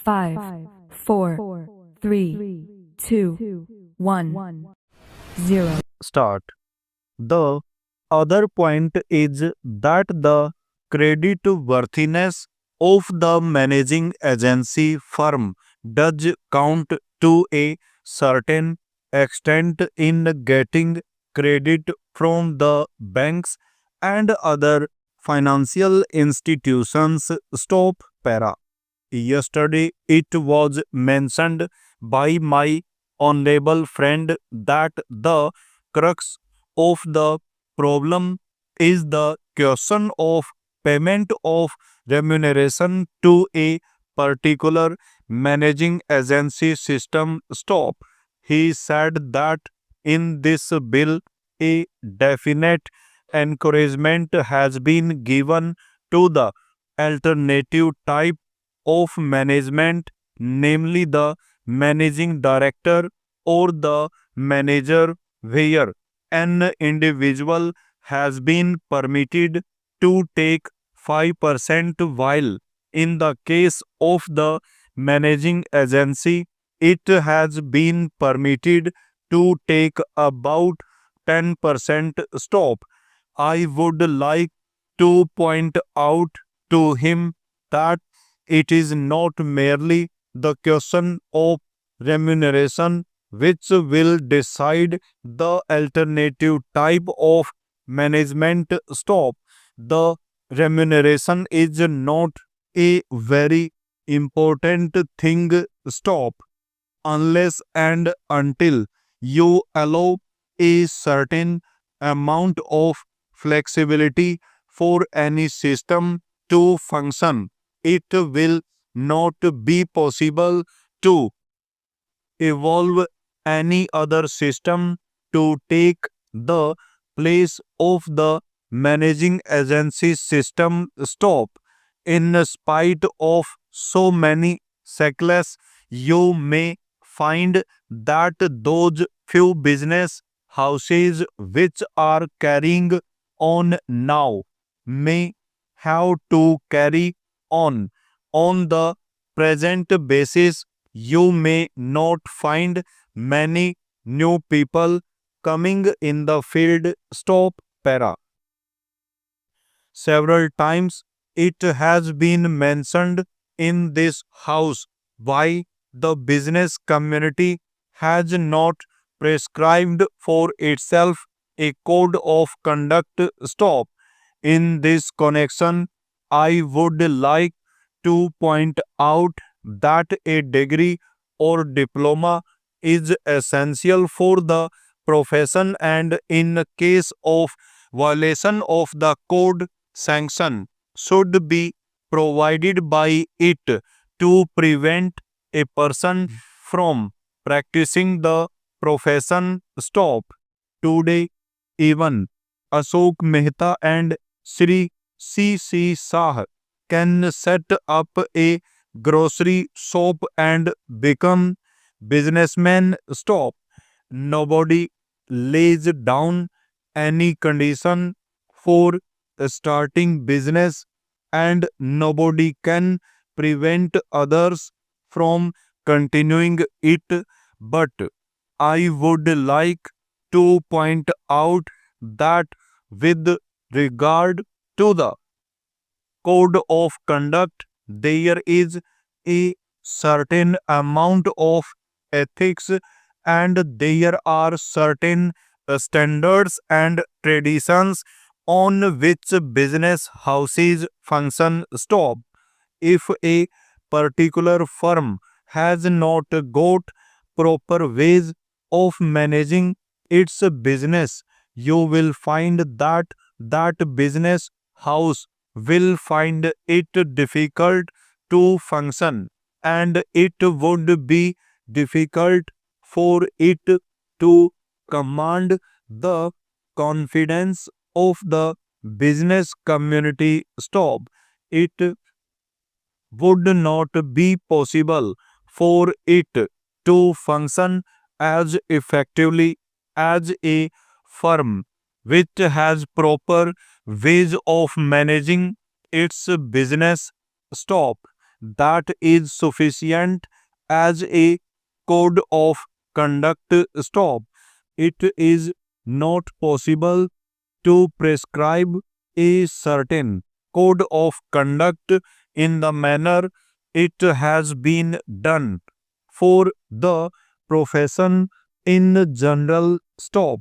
5, 4, 3, 2, 1, 0. Start. The other point is that the credit worthiness of the managing agency firm does count to a certain extent in getting credit from the banks and other financial institutions. Stop para. Yesterday, it was mentioned by my honorable friend that the crux of the problem is the question of payment of remuneration to a particular managing agency system. Stop. He said that in this bill, a definite encouragement has been given to the alternative type of management, namely the managing director or the manager, where an individual has been permitted to take 5%, while in the case of the managing agency, it has been permitted to take about 10%. Stop. I would like to point out to him that it is not merely the question of remuneration which will decide the alternative type of management. Stop. The remuneration is not a very important thing. Stop. Unless and until you allow a certain amount of flexibility for any system to function, it will not be possible to evolve any other system to take the place of the managing agency system. Stop. In spite of so many shackles, you may find that those few business houses which are carrying on now may have to carry on the present basis. You may not find many new people coming in the field. Stop para. Several times it has been mentioned in this house why the business community has not prescribed for itself a code of conduct. Stop. In this connection, I would like to point out that a degree or diploma is essential for the profession, and in case of violation of the code, sanction should be provided by it to prevent a person from practicing the profession. Stop. Today, even Ashok Mehta and Sri C.C. Shah can set up a grocery shop and become businessmen. Stop. Nobody lays down any condition for starting business, and nobody can prevent others from continuing it. But I would like to point out that with regard to the code of conduct, there is a certain amount of ethics, and there are certain standards and traditions on which business houses function. Stop. If a particular firm has not got proper ways of managing its business, you will find that that business house will find it difficult to function, and it would be difficult for it to command the confidence of the business community. Stop. It would not be possible for it to function as effectively as a firm which has proper ways of managing its business. Stop. that is sufficient as a code of conduct. Stop. It is not possible to prescribe a certain code of conduct in the manner it has been done for the profession in general. Stop.